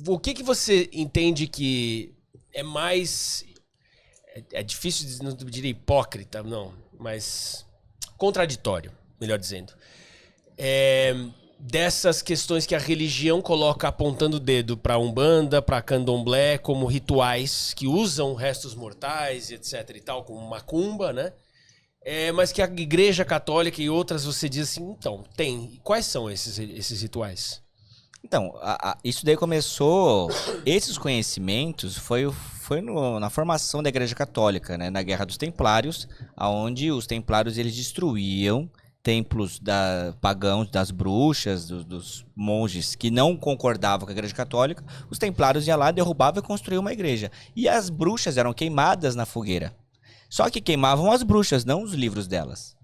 O que você entende que é mais... É difícil, não diria hipócrita, não, mas contraditório, melhor dizendo. Dessas questões que a religião coloca apontando o dedo para Umbanda, para Candomblé, como rituais que usam restos mortais, etc e tal, como macumba, né? Mas que a Igreja Católica e outras você diz assim, então, tem. Quais são esses rituais? Então, isso daí começou... Esses conhecimentos foi na formação da Igreja Católica, né? Na Guerra dos Templários, onde os Templários eles destruíam templos pagãos, das bruxas, dos monges que não concordavam com a Igreja Católica. Os Templários iam lá, derrubavam e construíam uma igreja. E as bruxas eram queimadas na fogueira. Só que queimavam as bruxas, não os livros delas.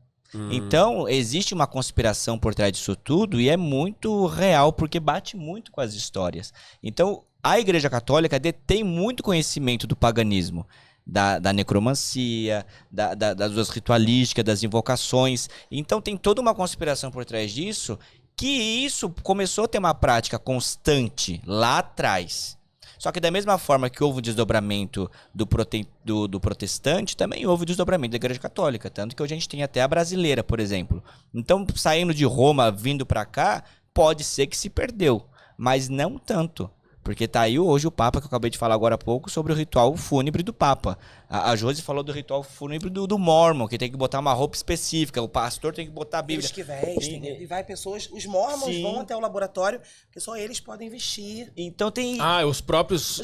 Então, existe uma conspiração por trás disso tudo e é muito real, porque bate muito com as histórias. Então, a Igreja Católica detém muito conhecimento do paganismo, da necromancia, das ritualísticas, das invocações. Então, tem toda uma conspiração por trás disso, que isso começou a ter uma prática constante lá atrás. Só que da mesma forma que houve o desdobramento do protestante, também houve o desdobramento da Igreja Católica. Tanto que hoje a gente tem até a brasileira, por exemplo. Então, saindo de Roma, vindo para cá, pode ser que se perdeu. Mas não tanto. Porque tá aí hoje o Papa, que eu acabei de falar agora há pouco, sobre o ritual fúnebre do Papa. A Josi falou do ritual fúnebre do Mormon, que tem que botar uma roupa específica, o pastor tem que botar a Bíblia. Eles que vestem, e vai pessoas, os Mormons vão até o laboratório, porque só eles podem vestir. Então tem... Os próprios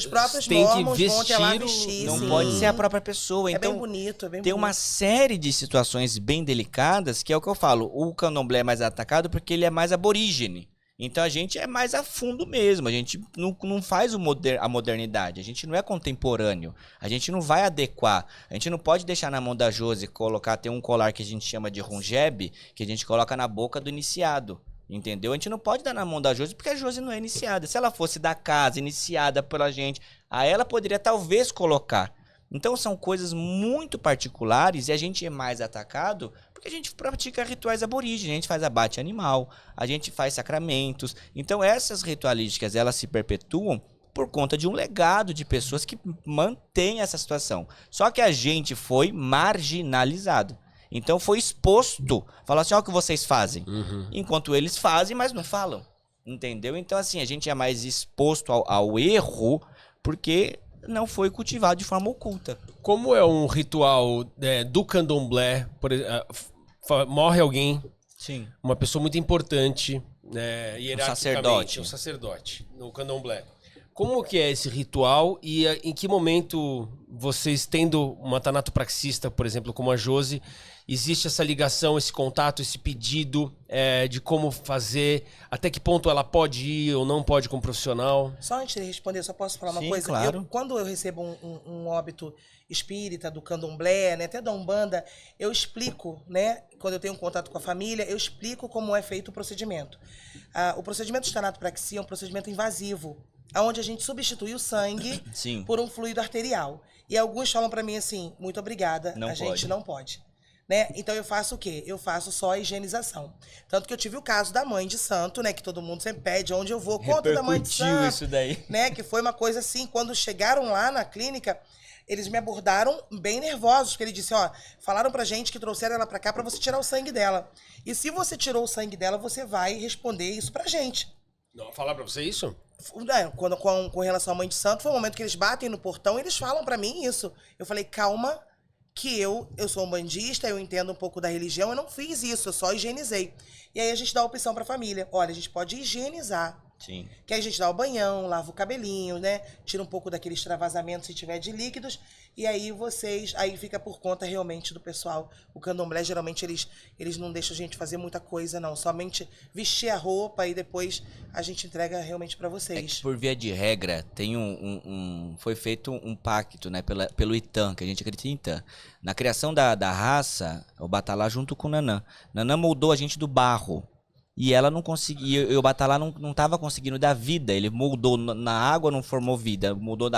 têm Mormons que vestir, vão até lá vestir. Não pode ser a própria pessoa. É então, bem bonito, é bem tem bonito. uma série de situações bem delicadas, que é o que eu falo, o candomblé é mais atacado porque ele é mais aborígene. Então a gente é mais a fundo mesmo, a gente não faz a modernidade, a gente não é contemporâneo, a gente não vai adequar, a gente não pode deixar na mão da Josi tem um colar que a gente chama de rungebe, que a gente coloca na boca do iniciado, entendeu? A gente não pode dar na mão da Josi porque a Josi não é iniciada, se ela fosse da casa, iniciada pela gente, aí ela poderia talvez colocar. Então são coisas muito particulares e a gente é mais atacado porque a gente pratica rituais aborígenes, a gente faz abate animal, a gente faz sacramentos. Então essas ritualísticas, elas se perpetuam por conta de um legado de pessoas que mantêm essa situação. Só que a gente foi marginalizado. Então foi exposto, falar assim, ó o que vocês fazem. Enquanto eles fazem, mas não falam. Entendeu? Então assim, a gente é mais exposto ao erro porque... não foi cultivado de forma oculta. Como é um ritual do candomblé? Morre alguém, sim, uma pessoa muito importante, hierarquicamente, um sacerdote no candomblé. Como que é esse ritual e em que momento vocês, tendo uma tanatopraxista, por exemplo, como a Josi, existe essa ligação, esse contato, esse pedido de como fazer, até que ponto ela pode ir ou não pode como profissional? Só antes de responder, só posso falar uma Sim, coisa? claro. Quando eu recebo um óbito espírita do candomblé, né, até da Umbanda, eu explico, né, quando eu tenho contato com a família, eu explico como é feito o procedimento. O procedimento de tanatopraxia é um procedimento invasivo, onde a gente substitui o sangue sim, por um fluido arterial. E alguns falam pra mim assim, muito obrigada, gente não pode. Né? Então eu faço o quê? Eu faço só a higienização. Tanto que eu tive o caso da mãe de santo, né? Que todo mundo sempre pede onde eu vou. Conta da mãe de santo. Isso daí. Né? Que foi uma coisa assim, quando chegaram lá na clínica, eles me abordaram bem nervosos, porque ele disse, ó, falaram pra gente que trouxeram ela pra cá pra você tirar o sangue dela. E se você tirou o sangue dela, você vai responder isso pra gente. Não, falar pra você isso? Com relação à mãe de santo, foi o momento que eles batem no portão e eles falam pra mim isso. Eu falei, calma, que eu sou um bandista, eu entendo um pouco da religião, eu não fiz isso, eu só higienizei. E aí a gente dá a opção pra família, olha, a gente pode higienizar. Sim. Que aí a gente dá o banhão, lava o cabelinho, né? Tira um pouco daquele extravasamento se tiver de líquidos. E aí aí fica por conta realmente do pessoal. O candomblé, geralmente, eles não deixam a gente fazer muita coisa, não. Somente vestir a roupa e depois a gente entrega realmente pra vocês. Por via de regra, tem foi feito um pacto, né, pelo Itã, que a gente acredita em Itã. Na criação da raça, o Batalá junto com o Nanã. Nanã moldou a gente do barro. E ela não conseguia, e o Batalá não estava conseguindo dar vida. Ele moldou na água, não formou vida. Moldou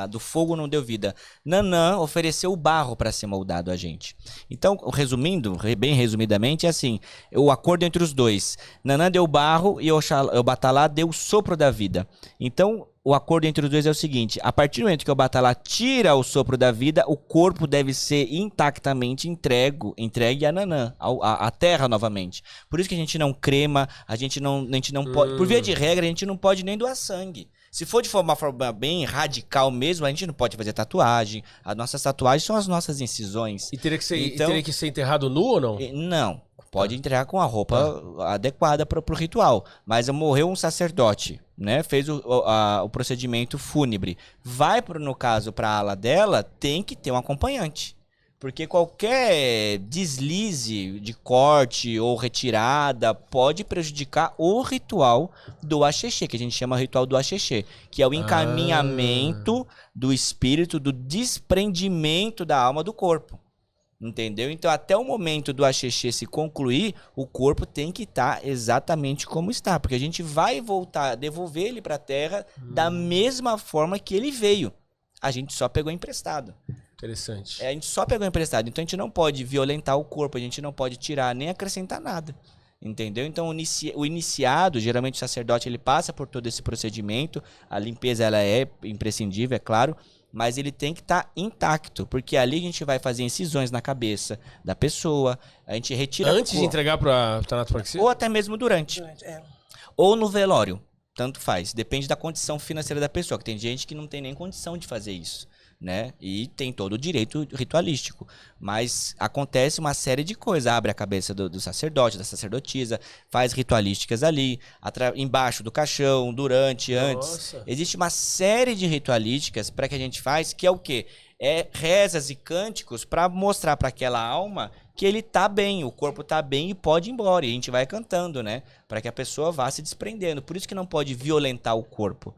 do fogo, não deu vida. Nanã ofereceu o barro para ser moldado a gente. Então, resumindo, bem resumidamente, é assim: o acordo entre os dois. Nanã deu o barro e o Batalá deu o sopro da vida. Então, o acordo entre os dois é o seguinte: a partir do momento que o Batalá tira o sopro da vida, o corpo deve ser intactamente entregue a Nanã, à terra novamente. Por isso que a gente não crema, a gente não pode, por via de regra, a gente não pode nem doar sangue. Se for de uma forma bem radical mesmo, a gente não pode fazer tatuagem. As nossas tatuagens são as nossas incisões. E teria que ser enterrado nu ou não? Não. Pode entregar com a roupa adequada para o ritual. Mas morreu um sacerdote, né? Fez o procedimento fúnebre. No caso, para a ala dela, tem que ter um acompanhante. Porque qualquer deslize de corte ou retirada pode prejudicar o ritual do axixê, que a gente chama ritual do axixê, que é o encaminhamento do espírito, do desprendimento da alma do corpo. Entendeu? Então, até o momento do axixê se concluir, o corpo tem que estar exatamente como está, porque a gente vai voltar, devolver ele para a terra da mesma forma que ele veio. A gente só pegou emprestado. Interessante. A gente só pegou emprestado. Então a gente não pode violentar o corpo, a gente não pode tirar nem acrescentar nada. Entendeu? Então o iniciado, geralmente o sacerdote, ele passa por todo esse procedimento. A limpeza ela é imprescindível, é claro, mas ele tem que estar intacto, porque ali a gente vai fazer incisões na cabeça da pessoa, a gente retira antes de entregar para tanatopraxia? Ou até mesmo durante. Ou no velório, tanto faz. Depende da condição financeira da pessoa, que tem gente que não tem nem condição de fazer isso, né? E tem todo o direito ritualístico. Mas acontece uma série de coisas. Abre a cabeça do sacerdote, da sacerdotisa, faz ritualísticas ali, embaixo do caixão, durante, antes. Existe uma série de ritualísticas para que a gente faz, que é o quê? É rezas e cânticos para mostrar para aquela alma que ele tá bem, o corpo tá bem e pode ir embora. E a gente vai cantando, né? Para que a pessoa vá se desprendendo. Por isso que não pode violentar o corpo.